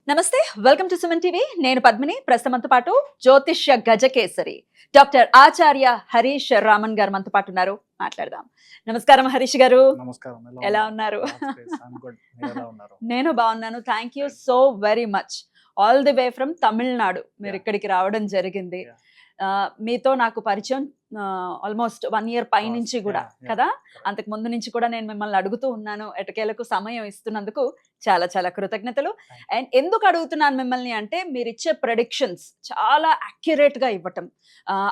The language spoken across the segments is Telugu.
నమస్తే, వెల్కమ్ టు సుమన్ టీవీ. నేను పద్మిని. ప్రస్తుతం మనతో పాటు జ్యోతిష్య గజకేసరి డాక్టర్ ఆచార్య హరీష్ రామన్ గారు మనతో పాటు ఉన్నారు. మాట్లాడదాం. నమస్కారం హరీష్ గారు. నమస్కారం. ఎలా ఉన్నారు? నేను బాగున్నాను. Thank you so very much. All the way from Tamil Nadu మీరు ఇక్కడికి రావడం జరిగింది. మీతో నాకు పరిచయం ఆల్మోస్ట్ 1 year పై నుంచి కూడా కదా. అంతకు ముందు నుంచి కూడా నేను మిమ్మల్ని అడుగుతూ ఉన్నాను. ఎటకేలకు సమయం ఇస్తున్నందుకు చాలా చాలా కృతజ్ఞతలు. అండ్ ఎందుకు అడుగుతున్నాను మిమ్మల్ని అంటే, మీరు ఇచ్చే ప్రెడిక్షన్స్ చాలా అక్యురేట్ గా ఇవ్వటం,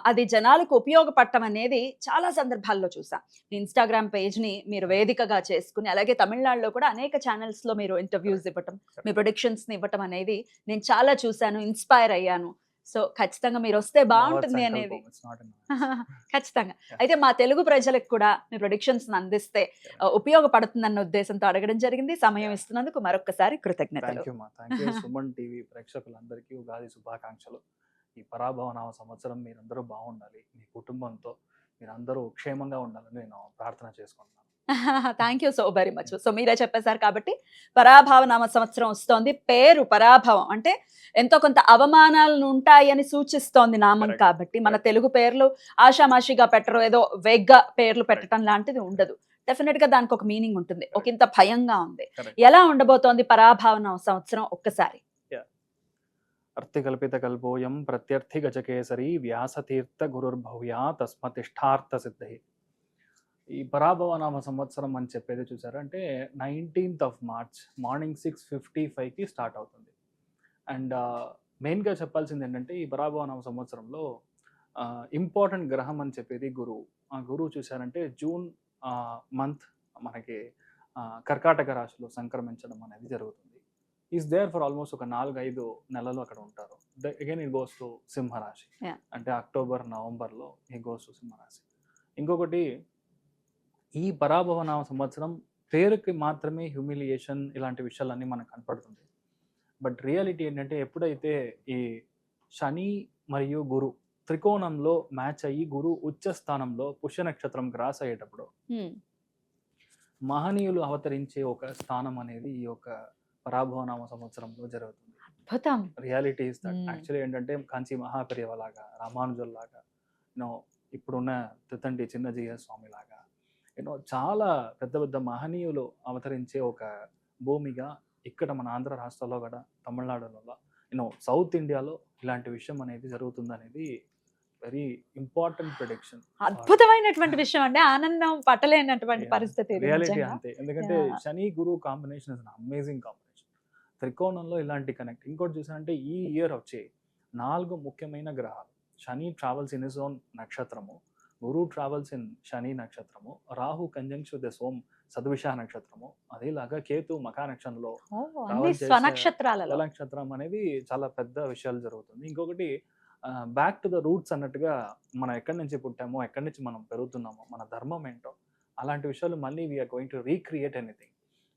అది జనాలకు ఉపయోగపడటం అనేది చాలా సందర్భాల్లో చూసా. ఇన్స్టాగ్రామ్ పేజ్ ని మీరు వేదికగా చేసుకుని, అలాగే తమిళనాడులో కూడా అనేక ఛానల్స్ లో మీరు ఇంటర్వ్యూస్ ఇవ్వటం, మీ ప్రొడిక్షన్స్ ని ఇవ్వటం అనేది నేను చాలా చూశాను, ఇన్స్పైర్ అయ్యాను. సో ఖచ్చితంగా మీరు వస్తే బాగుంటుంది అనేది ఖచ్చితంగా. అయితే మా తెలుగు ప్రజలకు కూడా మీ ప్రొడిక్షన్స్ అందిస్తే ఉపయోగపడుతుందన్న ఉద్దేశంతో అడగడం జరిగింది. సమయం ఇస్తున్నందుకు మరొకసారి కృతజ్ఞతలు. సుమన్ టీవీ ప్రేక్షకులందరికీ ఉగాది శుభాకాంక్షలు. ఈ పరాభవనామ సంవత్సరం మీరందరూ బాగుండాలి, మీ కుటుంబంతో మీరందరూ క్షేమంగా ఉండాలని నేను ప్రార్థన చేసుకుంటున్నాను. Thank you so very much. So మీరే చెప్పేశారు కాబట్టి, పరాభవనామ సంవత్సరం వస్తోంది. పేరు పరాభవం అంటే ఎంతో కొంత అవమానాలను ఉంటాయని సూచిస్తోంది నామం కాబట్టి, మన తెలుగు పేర్లు ఆషామాషిగా పెట్టరు, ఏదో వేగ్గా పేర్లు పెట్టడం లాంటిది ఉండదు. డెఫినెట్ గా దానికి ఒక మీనింగ్ ఉంటుంది. ఒక ఇంత భయంగా ఉంది. ఎలా ఉండబోతోంది పరాభవనామ సంవత్సరం ఒక్కసారి? అర్థికల్పిత కల్పోయం ప్రత్యర్థి గజకేసరి వ్యాసతీర్థ గురుర్భవ్యా తస్మతిష్టార్థ సిద్ధి. ఈ పరాభవనామ సంవత్సరం అని చెప్పేది చూసారా అంటే 19th of March మార్నింగ్ 6:55కి స్టార్ట్ అవుతుంది. అండ్ మెయిన్గా చెప్పాల్సింది ఏంటంటే, ఈ పరాభవనామ సంవత్సరంలో ఇంపార్టెంట్ గ్రహం అని చెప్పేది గురువు. ఆ గురువు చూసారంటే జూన్ మంత్ మనకి కర్కాటక రాశిలో సంక్రమించడం అనేది జరుగుతుంది. ఈస్ దేర్ ఫర్ ఆల్మోస్ట్ ఒక 4-5 నెలలు అక్కడ ఉంటారు. అగైన్ ఇట్ గోస్ టు సింహరాశి. అంటే అక్టోబర్ నవంబర్లో ఈ గోస్ టు సింహరాశి. ఇంకొకటి, ఈ పరాభవనామ సంవత్సరం పేరుకి మాత్రమే హ్యూమిలియేషన్ ఇలాంటి విషయాలన్నీ మనకు కనపడుతుంది. బట్ రియాలిటీ ఏంటంటే, ఎప్పుడైతే ఈ శని మరియు గురు త్రికోణంలో మ్యాచ్ అయ్యి గురు ఉచ్చ స్థానంలో పుష్య నక్షత్రం క్రాస్ అయ్యేటప్పుడు మహనీయులు అవతరించే ఒక స్థానం అనేది ఈ యొక్క పరాభవనామ సంవత్సరంలో జరుగుతుంది. Reality is that. యాక్చువల్లీ ఏంటంటే, కాంచి మహాపెరియవ లాగా, రామానుజుల లాగా, ఇప్పుడున్న తితండి చిన్నజీయ స్వామి లాగా, చాలా పెద్ద పెద్ద మహనీయులు అవతరించే ఒక భూమిగా ఇక్కడ మన ఆంధ్ర రాష్ట్రాల్లో కూడా, తమిళనాడులో, సౌత్ ఇండియాలో ఇలాంటి విషయం అనేది జరుగుతుంది అనేది వెరీ ఇంపార్టెంట్ ప్రిడిక్షన్. అద్భుతమైనటువంటి విషయం అండి. ఆనందం పట్టలేనటువంటి పరిస్థితి. రియాలిటీ అంతే. ఎందుకంటే శని గురు కాంబినేషన్ ఇస్ అమేజింగ్ కాంబినేషన్. త్రికోణంలో ఇలాంటి కనెక్ట్. ఇంకోటి చూసారంటే, ఈ ఇయర్ వచ్చే 4 ముఖ్యమైన గ్రహాలు. శని ట్రావెల్స్ ఇన్ హిస్ ఓన్ నక్షత్రము, గురు ట్రావెల్స్ ఇన్ శని నక్షత్రము, రాహు కంజంక్షన్ విత్ దిస్ ఓం సద్విష నక్షత్రము, అదేలాగా కేతు మఖా నక్షత్రంలో నక్షత్రం అనేది చాలా పెద్ద విషయాలు జరుగుతుంది. ఇంకొకటి, బ్యాక్ టు ద రూట్స్ అన్నట్టుగా, మనం ఎక్కడి నుంచి పుట్టామో, ఎక్కడి నుంచి మనం పెరుగుతున్నామో, మన ధర్మం ఏంటో, అలాంటి విషయాలు మళ్ళీ we are going to recreate anything.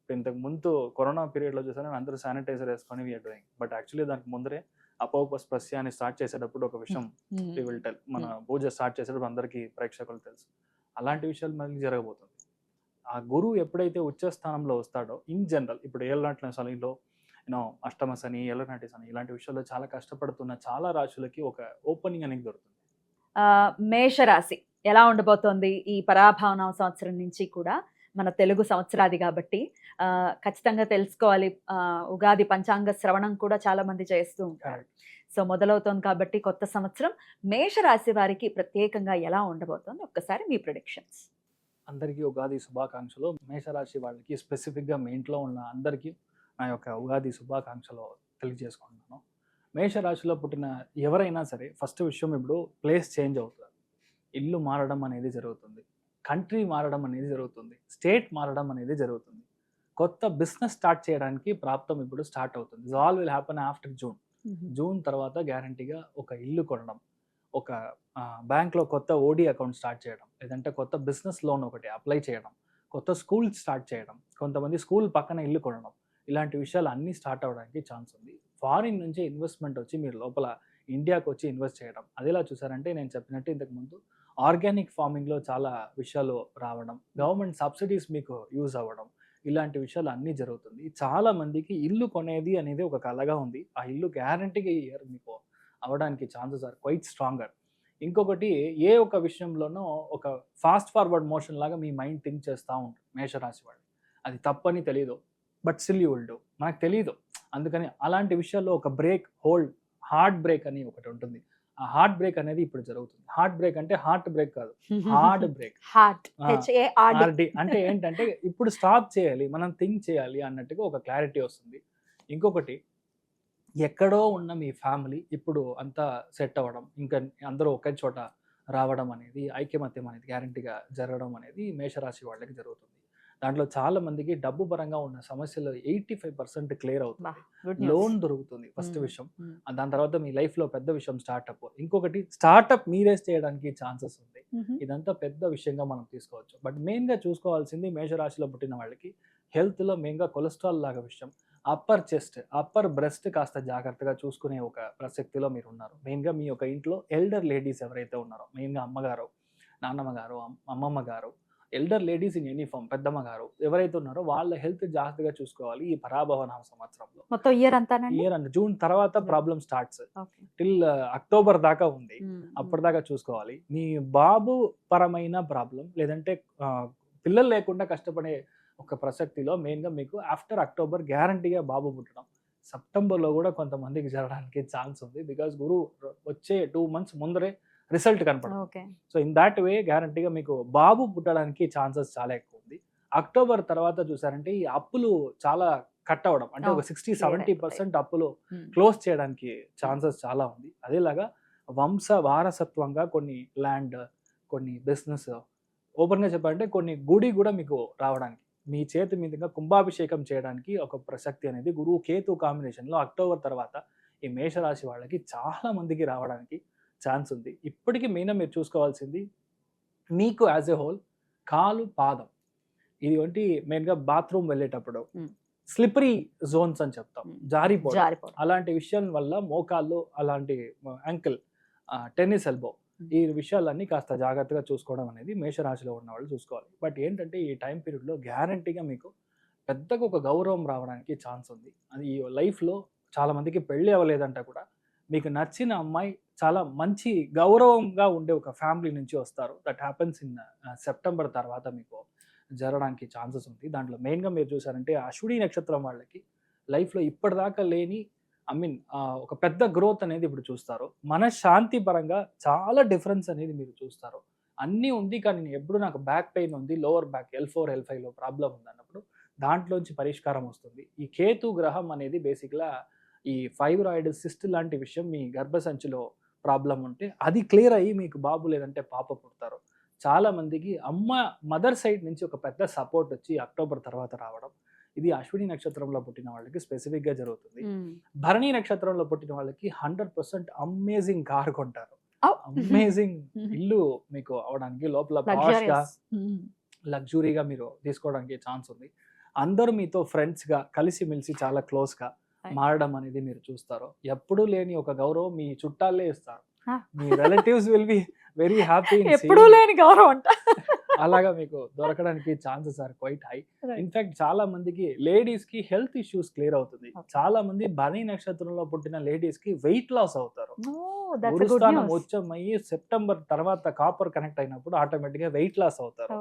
ఇంతకు ముందు కరోనా పీరియడ్లో చూసాను అందరూ శానిటైజర్ వేసుకొని వీఆర్ డూయింగ్. బట్ యాక్చువల్లీ దానికి ముందరే అపోపస్పస్యాన్ని స్టార్ట్ చేసేటప్పుడు ఒక విషయం వి విల్ టెల్. మన పూజ స్టార్ట్ చేసేటప్పుడు అందరికీ ప్రేక్షకులు తెలుసు. అలాంటి విషయాలు మళ్ళీ జరగబోతుంది. ఆ గురువు ఎప్పుడైతే ఉచ్చ స్థానంలో వస్తాడో, ఇన్ జనరల్ ఇప్పుడు ఏళ్ళనాటి శనిలో, అష్టమ శని, ఏళ్ళనాటి శని ఇలాంటి విషయాల్లో చాలా కష్టపడుతున్న చాలా రాశులకి ఒక ఓపెనింగ్ అనేది దొరుకుతుంది. మేషరాశి ఎలా ఉండబోతోంది ఈ పరాభవనామ సంవత్సరం నుంచి కూడా? మన తెలుగు సంవత్సరాది కాబట్టి ఖచ్చితంగా తెలుసుకోవాలి. ఉగాది పంచాంగ శ్రవణం కూడా చాలా మంది చేస్తూ ఉంటారు. సో మొదలవుతోంది కాబట్టి కొత్త సంవత్సరం మేషరాశి వారికి ప్రత్యేకంగా ఎలా ఉండబోతోంది? ఒక్కసారి మీ ప్రిడిక్షన్స్. అందరికీ ఉగాది శుభాకాంక్షలు. మేషరాశి వాళ్ళకి స్పెసిఫిక్గా మీ ఇంట్లో ఉన్న అందరికీ నా యొక్క ఉగాది శుభాకాంక్షలు తెలియజేసుకుంటున్నాను. మేషరాశిలో పుట్టిన ఎవరైనా సరే ఫస్ట్ విషయం, ఇప్పుడు ప్లేస్ చేంజ్ అవుతుంది, ఇల్లు మారడం అనేది జరుగుతుంది, కంట్రీ మారడం అనేది జరుగుతుంది, స్టేట్ మారడం అనేది జరుగుతుంది, కొత్త బిజినెస్ స్టార్ట్ చేయడానికి ప్రాప్తం ఇప్పుడు స్టార్ట్ అవుతుంది. This all will happen after June. June తర్వాత గ్యారంటీగా ఒక ఇల్లు కొనడం, ఒక బ్యాంక్లో కొత్త ఓడి అకౌంట్ స్టార్ట్ చేయడం, లేదంటే కొత్త బిజినెస్ లోన్ ఒకటి అప్లై చేయడం, కొత్త స్కూల్ స్టార్ట్ చేయడం, కొంతమంది స్కూల్ పక్కన ఇల్లు కొనడం, ఇలాంటి విషయాలు అన్నీ స్టార్ట్ అవ్వడానికి ఛాన్స్ ఉంది. ఫారిన్ నుంచి ఇన్వెస్ట్మెంట్ వచ్చి మీరు లోపల ఇండియాకి వచ్చి ఇన్వెస్ట్ చేయడం, అదేలా చూసారంటే నేను చెప్పినట్టు ఇంతకు ముందు ఆర్గానిక్ ఫార్మింగ్లో చాలా విషయాలు రావడం, గవర్నమెంట్ సబ్సిడీస్ మీకు యూజ్ అవ్వడం, ఇలాంటి విషయాలు అన్నీ జరుగుతుంది. చాలా మందికి ఇల్లు కొనేది అనేది ఒక కలగా ఉంది. ఆ ఇల్లు గ్యారంటీగా ఈ ఇయర్ మీకు అవ్వడానికి ఛాన్సెస్ ఆర్ క్వైట్ స్ట్రాంగర్. ఇంకొకటి, ఏ ఒక్క విషయంలోనో ఒక ఫాస్ట్ ఫార్వర్డ్ మోషన్ లాగా మీ మైండ్ థింక్ చేస్తా ఉంటుంది మేషరాశి వాళ్ళు. అది తప్పని తెలీదు. But still you will do. మనకు తెలీదు. అందుకని అలాంటి విషయాల్లో ఒక బ్రేక్, హోల్డ్, హార్ట్ బ్రేక్ అని ఒకటి ఉంటుంది. ఆ హార్ట్ బ్రేక్ అనేది ఇప్పుడు జరుగుతుంది. హార్ట్ బ్రేక్ అంటే హార్ట్ బ్రేక్ కాదు, హార్డ్ బ్రేక్. హార్ట్ ఆ, HARD. ఆర్డి అంటే ఏంటంటే ఇప్పుడు స్టాప్ చేయాలి, మనం థింక్ చేయాలి అన్నట్టుగా ఒక క్లారిటీ వస్తుంది. ఇంకొకటి, ఎక్కడో ఉన్న మీ ఫ్యామిలీ ఇప్పుడు అంతా సెట్ అవ్వడం, ఇంకా అందరూ ఒకే చోట రావడం అనేది, ఐక్యమత్యం అనేది గ్యారంటీగా జరగడం అనేది మేషరాశి వాళ్ళకి జరుగుతుంది. దాంట్లో చాలా మందికి డబ్బు పరంగా ఉన్న సమస్యలు 85% క్లియర్ అవుతుంది. లోన్ దొరుకుతుంది ఫస్ట్ విషయం. దాని తర్వాత మీ లైఫ్లో పెద్ద విషయం స్టార్ట్అప్. ఇంకొకటి, స్టార్ట్అప్ మీరే చేయడానికి ఛాన్సెస్ ఉంది. ఇదంతా పెద్ద విషయంగా మనం తీసుకోవచ్చు. బట్ మెయిన్గా చూసుకోవాల్సింది మేషరాశిలో పుట్టిన వాళ్ళకి హెల్త్లో మెయిన్గా కొలెస్ట్రాల్ లాగా విషయం, అప్పర్ చెస్ట్, అప్పర్ బ్రెస్ట్ కాస్త జాగ్రత్తగా చూసుకునే ఒక ప్రసక్తిలో మీరు ఉన్నారు. మెయిన్గా మీ యొక్క ఇంట్లో ఎల్డర్ లేడీస్ ఎవరైతే ఉన్నారో, మెయిన్గా అమ్మగారు, నాన్నమ్మ గారు, అమ్మమ్మ గారు, elder ladies in any form, పెద్దమ్మ గారు ఎవరైతే ఉన్నారో వాళ్ళ హెల్త్ జాగ్రత్తగా చూసుకోవాలి ఈ పరాభవన సంవత్సరంలో. మొత్తం ఇయర్ అంతానండి. ఇయర్ అంటే జూన్ తర్వాత ప్రాబ్లమ్ స్టార్ట్స్ టిల్ అక్టోబర్ దాకా ఉంది. అప్పటిదాకా చూసుకోవాలి. మీ బాబు పరమైన ప్రాబ్లం, లేదంటే పిల్లలు లేకుండా కష్టపడే ఒక ప్రసక్తిలో మెయిన్గా మీకు ఆఫ్టర్ అక్టోబర్ గ్యారంటీగా బాబు పుట్టడం. సెప్టెంబర్లో కూడా కొంతమందికి జరగడానికి ఛాన్స్ ఉంది. బికాస్ గురు వచ్చే 2 months ముందరే రిజల్ట్ కనపడుతుంది. సో ఇన్ దాట్ వే గ్యారంటీగా మీకు బాబు పుట్టడానికి ఛాన్సెస్ చాలా ఎక్కువ ఉంది. అక్టోబర్ తర్వాత చూసారంటే ఈ అప్పులు చాలా కట్ అవ్వడం, అంటే ఒక 60-70% అప్పులు క్లోజ్ చేయడానికి ఛాన్సెస్ చాలా ఉంది. అదేలాగా వంశ వారసత్వంగా కొన్ని ల్యాండ్, కొన్ని బిజినెస్, ఓపెన్గా చెప్పాలంటే కొన్ని గుడి కూడా మీకు రావడానికి, మీ చేతి మీదుగా కుంభాభిషేకం చేయడానికి ఒక ప్రసక్తి అనేది గురువు కేతు కాంబినేషన్లో అక్టోబర్ తర్వాత ఈ మేషరాశి వాళ్ళకి చాలా మందికి రావడానికి ఛాన్స్ ఉంది. ఇప్పటికీ మెయిన్ మీరు చూసుకోవాల్సింది మీకు యాజ్ ఎ హోల్ కాలు, పాదం, ఇది వంటి మెయిన్గా బాత్రూమ్ వెళ్ళేటప్పుడు స్లిపరీ జోన్స్ అని చెప్తాం, జారిపోవడం, అలాంటి విషయం వల్ల మోకాళ్ళు, అలాంటి యాంకిల్, టెన్నిస్ ఎల్బో, ఈ విషయాలన్నీ కాస్త జాగ్రత్తగా చూసుకోవడం అనేది మేషరాశిలో ఉన్న వాళ్ళు చూసుకోవాలి. బట్ ఏంటంటే ఈ టైం పీరియడ్లో గ్యారంటీగా మీకు పెద్దగా ఒక గౌరవం రావడానికి ఛాన్స్ ఉంది. అది ఈ లైఫ్లో చాలా మందికి పెళ్ళి అవ్వలేదంట కూడా మీకు నచ్చిన అమ్మాయి చాలా మంచి గౌరవంగా ఉండే ఒక ఫ్యామిలీ నుంచి వస్తారు. దట్ హ్యాపెన్స్ ఇన్ సెప్టెంబర్ తర్వాత మీకు జరగడానికి ఛాన్సెస్ ఉంది. దాంట్లో మెయిన్గా మీరు చూసారంటే అశ్విని నక్షత్రం వాళ్ళకి లైఫ్లో ఇప్పటిదాకా లేని ఒక పెద్ద గ్రోత్ అనేది ఇప్పుడు చూస్తారు. మనశ్శాంతి పరంగా చాలా డిఫరెన్స్ అనేది మీరు చూస్తారు. అన్నీ ఉంది, కానీ నేను ఎప్పుడు నాకు బ్యాక్ పెయిన్ ఉంది, లోవర్ బ్యాక్ L4 L5లో ప్రాబ్లం ఉంది అన్నప్పుడు దాంట్లోంచి పరిష్కారం వస్తుంది. ఈ కేతు గ్రహం అనేది బేసిక్గా ఈ ఫైబ్రాయిడ్ సిస్ట్ లాంటి విషయం, మీ గర్భసంచిలో ప్రాబ్లం ఉంటే అది క్లియర్ అయ్యి మీకు బాబు లేదంటే పాప పుడతారు. చాలా మందికి మదర్ సైడ్ నుంచి ఒక పెద్ద సపోర్ట్ వచ్చి అక్టోబర్ తర్వాత రావడం, ఇది అశ్విని నక్షత్రంలో పుట్టిన వాళ్ళకి స్పెసిఫిక్గా జరుగుతుంది. భరణి నక్షత్రంలో పుట్టిన వాళ్ళకి 100% అమేజింగ్ కార్ కొంటారు, అమేజింగ్ ఇల్లు మీకు అవడానికి, లోపల పాష్గా లగ్జరీగా మీరు తీసుకోవడానికి ఛాన్స్ ఉంది. అందరూ మీతో ఫ్రెండ్స్గా కలిసిమెలిసి చాలా క్లోజ్గా మారడం అనేది మీరు చూస్తారు. ఎప్పుడూ లేని ఒక గౌరవం మీ చుట్టాలే ఇస్తారు. మీ relatives will be very happy. ఎప్పుడూ లేని గౌరవం అంట. అలాగా మీకు దొరకడానికి chances are quite high. In fact చాలా మందికి లేడీస్ కి హెల్త్ ఇష్యూస్ క్లియర్ అవుతుంది. చాలా మంది భరణి నక్షత్రంలో పుట్టిన లేడీస్ కి వెయిట్ లాస్ అవుతారు. గురుస్థానం ఉచ్చమయ్యి సెప్టెంబర్ తర్వాత కాపర్ కనెక్ట్ అయినప్పుడు ఆటోమేటిక్ గా వెయిట్ లాస్ అవుతారు.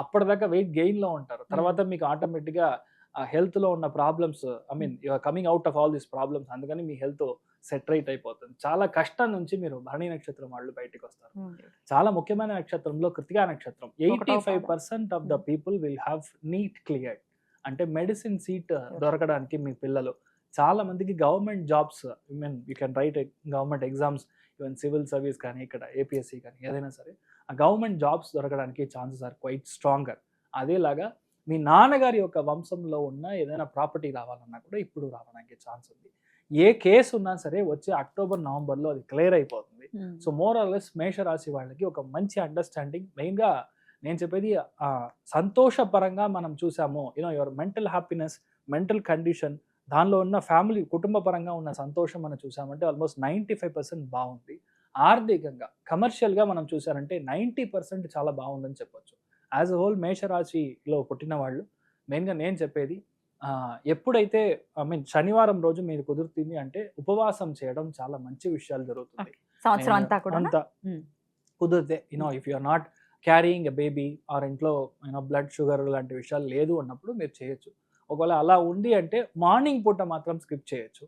అప్పటిదాకా వెయిట్ గెయిన్ లో ఉంటారు. తర్వాత మీకు ఆటోమేటిక్ గా హెల్త్ లో ఉన్న problems, you are coming out of all these problems. అందుకని మీ హెల్త్ సెట్ రైట్ అయిపోతుంది. చాలా కష్టం నుంచి మీరు భరణి నక్షత్రం వాళ్ళు బయటకు వస్తారు. చాలా ముఖ్యమైన నక్షత్రంలో కృతికా నక్షత్రం. 85% of the people will have NEET cleared, అంటే మెడిసిన్ సీట్ దొరకడానికి మీ పిల్లలు. చాలా మందికి government jobs, you can write government exams, even civil service కానీ, ఇక్కడ ఏపీఎస్సీ కానీ ఏదైనా సరే, ఆ గవర్నమెంట్ జాబ్స్ దొరకడానికి ఛాన్సెస్ ఆర్ క్వైట్ స్ట్రాంగర్. అదేలాగా మీ నాన్నగారి యొక్క వంశంలో ఉన్న ఏదైనా ప్రాపర్టీ రావాలన్నా కూడా ఇప్పుడు రావడానికి ఛాన్స్ ఉంది. ఏ కేసు ఉన్నా సరే వచ్చే అక్టోబర్ నవంబర్లో అది క్లియర్ అయిపోతుంది. సో మోర్ ఆర్ లెస్ మేషరాశి వాళ్ళకి ఒక మంచి అండర్స్టాండింగ్. మెయిన్గా నేను చెప్పేది సంతోషపరంగా మనం చూసాము, your mental happiness, mental condition, దానిలో ఉన్న ఫ్యామిలీ, కుటుంబ పరంగా ఉన్న సంతోషం మనం చూసామంటే ఆల్మోస్ట్ 95% బాగుంది. ఆర్థికంగా, కమర్షియల్గా మనం చూసారంటే 90% చాలా బాగుందని చెప్పొచ్చు. యాజ్ అ హోల్ మేషరాశిలో పుట్టిన వాళ్ళు మెయిన్గా నేను చెప్పేది ఎప్పుడైతే శనివారం రోజు మీరు కుదురుతుంది అంటే ఉపవాసం చేయడం చాలా మంచి విషయాలు జరుగుతుంది. సంవత్సరం అంతా కూడా అంతా కుదిరితే if you are not carrying a baby or ఇంట్లో బ్లడ్ షుగర్ లాంటి విషయాలు లేదు అన్నప్పుడు మీరు చేయొచ్చు. ఒకవేళ అలా ఉంది అంటే మార్నింగ్ పూట మాత్రం స్కిప్ చేయొచ్చు.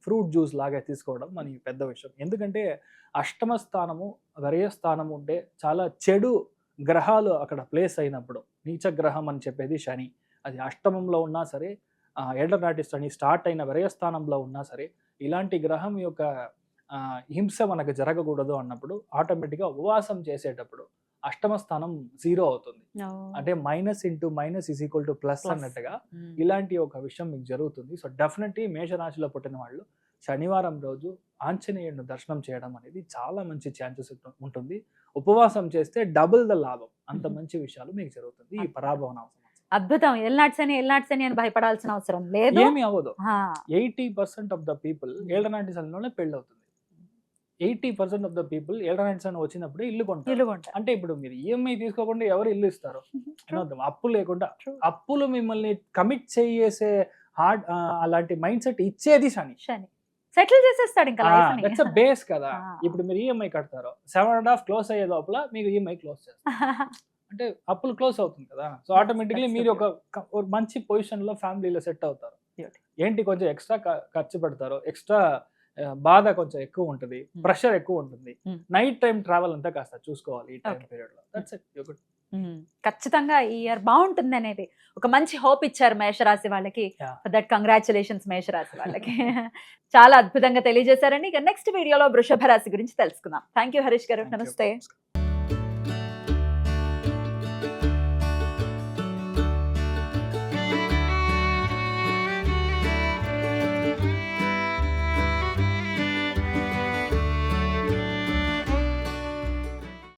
ఫ్రూట్ జ్యూస్ లాగా తీసుకోవడం మనకి పెద్ద విషయం. ఎందుకంటే అష్టమ స్థానము వ్యయ స్థానము ఉంటే చాలా చెడు గ్రహాలు అక్కడ ప్లేస్ అయినప్పుడు, నీచ గ్రహం అని చెప్పేది శని, అది అష్టమంలో ఉన్నా సరే, ఏళ్లనాటి శని స్టార్ట్ అయిన వ్యయస్థానంలో ఉన్నా సరే, ఇలాంటి గ్రహం యొక్క హింస మనకు జరగకూడదు అన్నప్పుడు ఆటోమేటిక్గా ఉపవాసం చేసేటప్పుడు అష్టమ స్థానం 0 అవుతుంది. అంటే -*- అన్నట్టుగా ఇలాంటి ఒక విషయం మీకు జరుగుతుంది. సో డెఫినెట్లీ మేషరాశిలో పుట్టిన వాళ్ళు శనివారం రోజు ఆంజనేయుడిని దర్శనం చేయడం అనేది చాలా మంచి ఛాన్సెస్ ఉంటుంది. ఉపవాసం చేస్తే డబుల్ ద లాభం. అంత మంచి విషయాలు మీకు జరుగుతుంది ఈ పరాభవన. అద్భుతం. ఎల్నాడ్సని అని భయపడాల్సిన అవసరం లేదు. ఏమి అవ్వదు. 80% ఆఫ్ ద పీపుల్ ఏళ్లనాటి శనిలోనే పెళ్ళి అవుతుంది. 80% ఆఫ్ ద పీపుల్ ఏళ్లనాటి శని వచ్చినప్పుడు ఇల్లు కొంటారు. అంటే ఇప్పుడు మీరు ఈఎంఐ తీసుకోకుండా ఎవరు ఇల్లు ఇస్తారు? అప్పు లేకుండా, అప్పులు మిమ్మల్ని కమిట్ చేసే అలాంటి మైండ్ సెట్ ఇచ్చేది శని. సెటిల్ చేసేస్తాడు ఇంకా లైఫ్ ని. దట్స్ అ బేస్ కదా. ఇప్పుడు మీరు ఈఎంఐ కడతారు, 7.5 క్లోజ్ అయ్యే లోపల మీకు ఈఎంఐ క్లోజ్ చేస్తారు. అంటే అప్పులు క్లోజ్ అవుతుంది కదా. సో ఆటోమేటిక్లీ మీరు ఒక మంచి పొజిషన్ లో ఫ్యామిలీలో సెట్ అవుతారు. ఏంటి కొంచెం ఎక్స్ట్రా ఖర్చు పెడతారు, ఎక్స్ట్రా బాధ కొంచెం ఎక్కువ ఉంటుంది, ప్రెషర్ ఎక్కువ ఉంటుంది. నైట్ టైం ట్రావెల్ అంతా కాస్త చూసుకోవాలి ఈ టైం పీరియడ్ లో. That's it. ఖచ్చితంగా ఈ ఇయర్ బాగుంటుంది అనేది ఒక మంచి హోప్ ఇచ్చారు మేషరాశి వాళ్ళకి. దట్ కంగ్రాచులేషన్స్ మేషరాశి వాళ్ళకి. చాలా అద్భుతంగా తెలియజేశారండి. ఇక నెక్స్ట్ వీడియోలో వృషభ రాశి గురించి తెలుసుకుందాం. థ్యాంక్ యూ హరీష్ గారు. నమస్తే.